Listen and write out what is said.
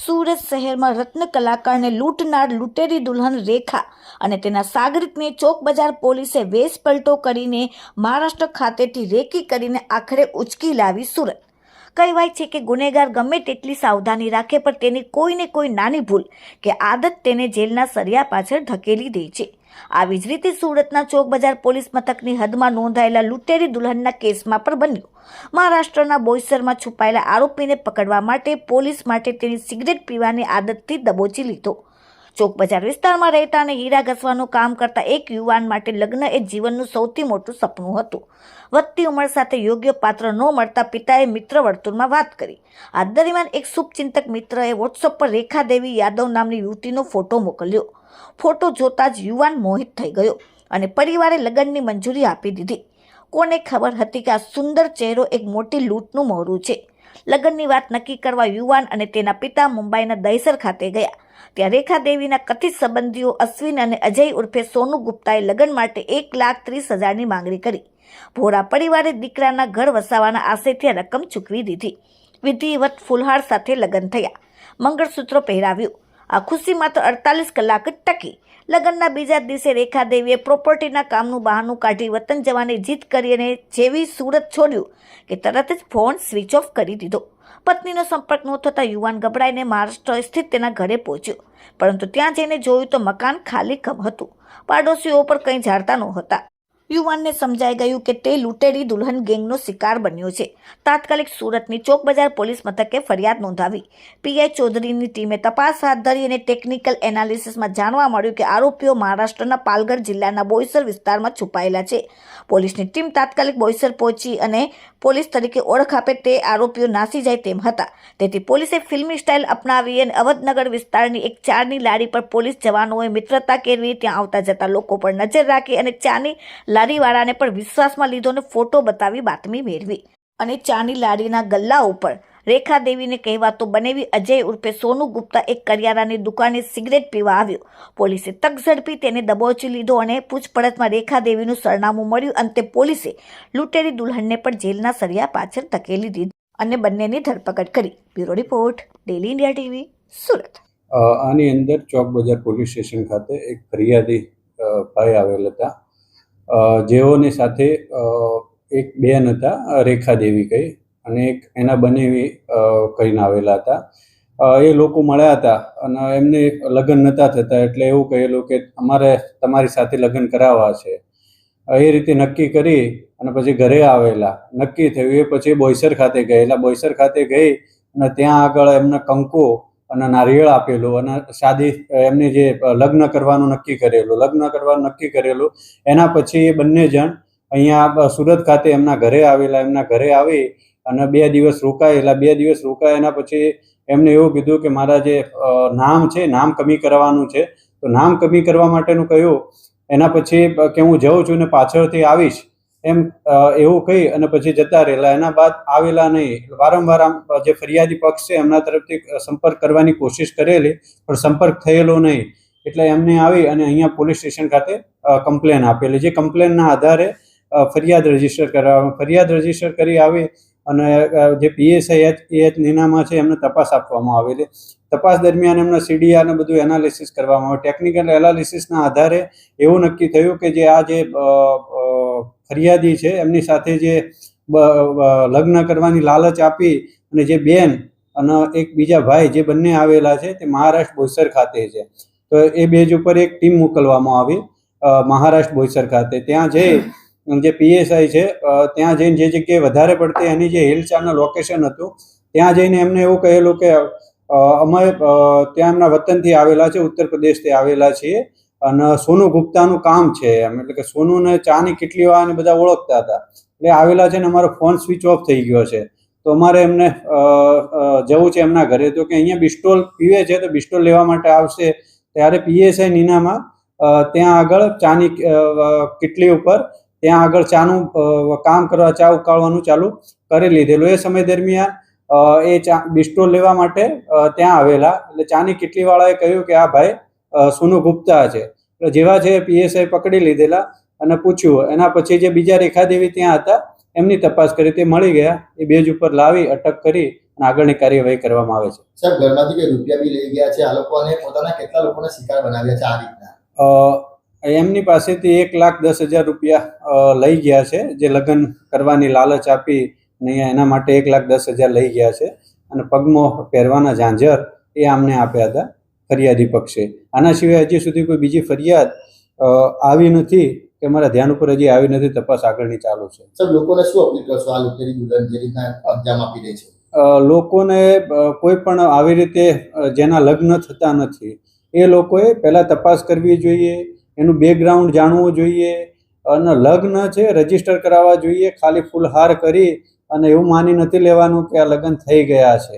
સુરત શહેરમાં રત્ન કલાકારને લૂંટનાર લૂંટેરી દુલ્હન રેખા અને તેના સાગરીતને ચોક બજાર પોલીસે વેશ પલટો કરીને મહારાષ્ટ્ર ખાતેથી રેકી કરીને આખરે ઉચકી લાવી સુરત। કહેવાય છે કે ગુનેગાર ગમે તેટલી સાવધાની રાખે પણ તેની કોઈને કોઈ નાની ભૂલ કે આદત તેને જેલના સળિયા પાછળ ધકેલી દે છે। આવી જ રીતે સુરતના ચોક બજાર પોલીસ મથકની હદમાં નોંધાયેલા લૂંટેરી દુલ્હનના કેસમાં પણ બન્યું। મહારાષ્ટ્રના બોઈસરમાં છુપાયેલા આરોપીને પકડવા માટે પોલીસ માટે તેની સિગરેટ પીવાની આદતથી દબોચી લીધો। ચોક બજાર વિસ્તારમાં રહેતા અને હીરા ઘસવાનું કામ કરતા એક યુવાન માટે લગ્ન એ જીવનનું સૌથી મોટું સપનું હતું। વધતી ઉંમર સાથે યોગ્ય પાત્ર ન મળતા પિતાએ મિત્ર વર્તુળમાં વાત કરી। આ દરમિયાન એક શુભચિંતક મિત્રએ વોટ્સએપ પર રેખા દેવી યાદવ નામની યુવતીનો ફોટો મોકલ્યો। ફોટો જોતા જ યુવાન મોહિત થઈ ગયો અને પરિવારે લગ્નની મંજૂરી આપી દીધી। કોને ખબર હતી કે આ સુંદર ચહેરો એક મોટી લૂંટનું મોહરું છે। લગ્નની વાત નક્કી કરવા યુવાન અને તેના પિતા મુંબઈના દહીસર ખાતે ગયા। ત્યાં રેખા દેવીના કથિત સંબંધીઓ અશ્વિન અને અજય ઉર્ફે સોનુ ગુપ્તાએ લગ્ન માટે 1,30,000ની માંગણી કરી। ભોરા પરિવારે દીકરાના ઘર વસાવવાના આશયથી રકમ ચૂકવી દીધી। વિધિવત ફુલહાર સાથે લગ્ન થયા, મંગળસૂત્ર પહેરાવ્યું। આ ખુશી માત્ર 48 કલાક જ ટકી। લગ્નના બીજા દિવસે રેખા દેવીએ પ્રોપર્ટીના કામનું બહાનું કાઢી વતન જવાની જીદ કરી અને જેવી સુરત છોડ્યું કે તરત જ ફોન સ્વિચ ઓફ કરી દીધો। પત્નીનો સંપર્ક ન થતાં યુવાન ગભરાઈને મહારાષ્ટ્ર સ્થિત તેના ઘરે પહોંચ્યો, પરંતુ ત્યાં જઈને જોયું તો મકાન ખાલી કમ હતું। પાડોશીઓ પર કંઈ જાણતા નહોતા। યુવાનને સમજાઈ ગયું કે તે લૂંટેરી દુલ્હન ગેંગનો શિકાર બન્યો છે। તાત્કાલિક સુરતની ચોક બજાર પોલીસ મથકે ફરિયાદ નોંધાવી। પીઆઈ ચૌધરીની ટીમે તપાસ હાથ ધરી અને ટેકનિકલ એનાલિસિસમાં જાણવા મળ્યું કે આરોપીઓ મહારાષ્ટ્રના પાલઘર જિલ્લાના બોઈસર વિસ્તારમાં છુપાયેલા છે। પોલીસની ટીમ તાત્કાલિક બોઈસર પહોંચી અને પોલીસ તરીકે ઓળખ આપે તે આરોપીઓ નાસી જાય તેમ હતા। તેથી પોલીસે ફિલ્મી સ્ટાઇલ અપનાવી અને અવધનગર વિસ્તારની એક ચાની લારી પર પોલીસ જવાનોએ મિત્રતા કેળવી ત્યાં આવતા જતા લોકો પર નજર રાખી અને ચાની લારીવાળાને પણ વિશ્વાસમાં લીધો અને ફોટો બતાવી બાતમી મેળવી અને ચાની લારીના ગલ્લા ઉપર રેખા દેવીને કહેવાતો બનેવી અજય ઉર્ફે સોનુ ગુપ્તા એક કરિયાણાની દુકાને સિગરેટ પીવા આવ્યો। પોલીસે તક ઝડપી તેને દબોચી લીધો અને પૂછપરછમાં રેખા દેવીનું સરનામું મળ્યું। અંતે પોલીસે લૂંટેરી દુલ્હનને પણ જેલના સળિયા પાછળ ધકેલી દીધી અને બંનેની ધરપકડ કરી। Bureau report, daily India TV, Surat. આની અંદર ચોક બજાર પોલીસ સ્ટેશન ખાતે એક ફરિયાદી ભાઈ આવેલ હતા, જેઓની સાથે એક બેન હતા રેખા દેવી કહી અને એક એના બનેવી કહીને આવેલા હતા। એ લોકો મળ્યા હતા અને એમને લગ્ન નહોતા થતા એટલે એવું કહેલું કે અમારે તમારી સાથે લગ્ન કરાવવા છે। એ રીતે નક્કી કરી અને પછી ઘરે આવેલા, નક્કી થયું એ પછી બોઈસર ખાતે ગયેલા। બોઈસર ખાતે ગઈ અને ત્યાં આગળ એમને કંકુ અને નારિયેળ આપેલું અને શાદી એમને જે લગ્ન કરવાનું નક્કી કરેલું એના પછી એ બંને જણ અહીંયા સુરત ખાતે એમના ઘરે આવેલા। એમના ઘરે આવી અને 2 દિવસ રોકાયેલા। 2 દિવસ રોકાયા એના પછી એમને એવું કીધું કે મારા જે નામ છે નામ કમી કરવાનું છે, તો નામ કમી કરવા માટેનું કહ્યું। એના પછી કે હું જઉં છું ને પાછળથી આવીશ એમ એવું કહી અને પછી જતા રહેલા। એના બાદ આવેલા નહીં। વારંવાર આમ જે ફરિયાદી પક્ષ છે એમના તરફથી સંપર્ક કરવાની કોશિશ કરેલી પણ સંપર્ક થયેલો નહીં, એટલે એમને આવી અને અહીંયા પોલીસ સ્ટેશન ખાતે કમ્પ્લેન આપેલી। જે કમ્પ્લેનના આધારે ફરિયાદ રજીસ્ટર કરી આવી અને જે પીએસઆઈ એચ નીનામાં છે એમને તપાસ આપવામાં આવેલી। તપાસ દરમિયાન એમના સીડીઆર ને બધું એનાલિસિસ કરવામાં આવ્યું। ટેકનિકલ એનાલિસિસના આધારે એવું નક્કી થયું કે જે આ જે ફરિયાદી છે એમની સાથે જે લગ્ન કરવાની લાલચ આપી અને જે બેન અને એક બીજા ભાઈ જે બંને આવેલા છે તે મહારાષ્ટ્ર બોઈસર ખાતે છે। તો એ બેઝ ઉપર એક ટીમ મોકલવામાં આવી મહારાષ્ટ્ર બોઈસર ખાતે। ત્યાં જઈ જે પીએસઆઈ છે ત્યાં જઈને જે જગ્યાએ વધારે પડતી એની જે હિલચાલનું લોકેશન હતું ત્યાં જઈને એમને એવું કહેલું કે અમે ત્યાં એમના વતનથી આવેલા છે, ઉત્તર પ્રદેશથી આવેલા છીએ અને સોનુ ગુપ્તાનું કામ છે એમ, એટલે કે સોનુને ચાની કેટલીઓ અને બધા ઓળખતા હતા એટલે આવેલા છે ને અમારો ફોન સ્વિચ ઓફ થઈ ગયો છે, તો અમારે એમને જવું છે એમના ઘરે। તો કે અહીંયા બિસ્ટોલ પીવે છે તો બિસ્ટોલ લેવા માટે આવશે। ત્યારે પીએસઆઈ નીનામાં ત્યાં આગળ ચાની કેટલી ઉપર ત્યાં આગળ ચાનું કામ કરવા, ચા ઉકાળવાનું ચાલુ કરી લીધેલું। એ સમય દરમિયાન એ ચા બિસ્ટોલ લેવા માટે ત્યાં આવેલા એટલે ચાની કેટલીવાળાએ કહ્યું કે આ ભાઈ સોનુ ગુપ્તા છે। એટલે જેવા છે પીએસઆઈ પકડી લીધેલા અને પૂછ્યું। એના પછી જે બીજા રેખાદેવી ત્યાં હતા એમની તપાસ કરી, તે મળી ગયા। એ બેઝ ઉપર લાવી અટક કરી અને આગળની કાર્યવાહી કરવામાં આવે છે. સાહેબ, ઘરમાંથી કઈ રૂપિયા બી લઈ ગયા છે આ લોકો અને પોતાના કેટલા લોકોને શિકાર બનાવ્યા છે આ રીતના? એમની પાસેથી 1,10,000 રૂપિયા લઈ ગયા છે, જે લગ્ન કરવાની લાલચ આપી ને એના માટે 1,10,000 લઈ ગયા છે, અને પગમાં પહેરવાના ઝાંઝર એ આમને આપ્યા હતા ફરિયાદી પક્ષે. આના સિવાય હજી સુધી કોઈ બીજી ફરિયાદ આવી નથી કે મારા ધ્યાન ઉપર હજી આવી નથી. તપાસ આગળની ચાલુ છે. સાહેબ, લોકોને શું અપીલ કરશો આ લુટેરી દુલ્હન જે રીતના અંજામ આપી દે છે? લોકોને કોઈ પણ આવી રીતે જેના લગ્ન થતા નથી એ લોકોએ પહેલાં તપાસ કરવી જોઈએ, એનું બેકગ્રાઉન્ડ જાણવું જોઈએ, અને લગ્ન છે રજીસ્ટર કરાવવા જોઈએ. ખાલી ફૂલહાર કરી અને એવું માની નથી લેવાનું કે આ લગ્ન થઈ ગયા છે.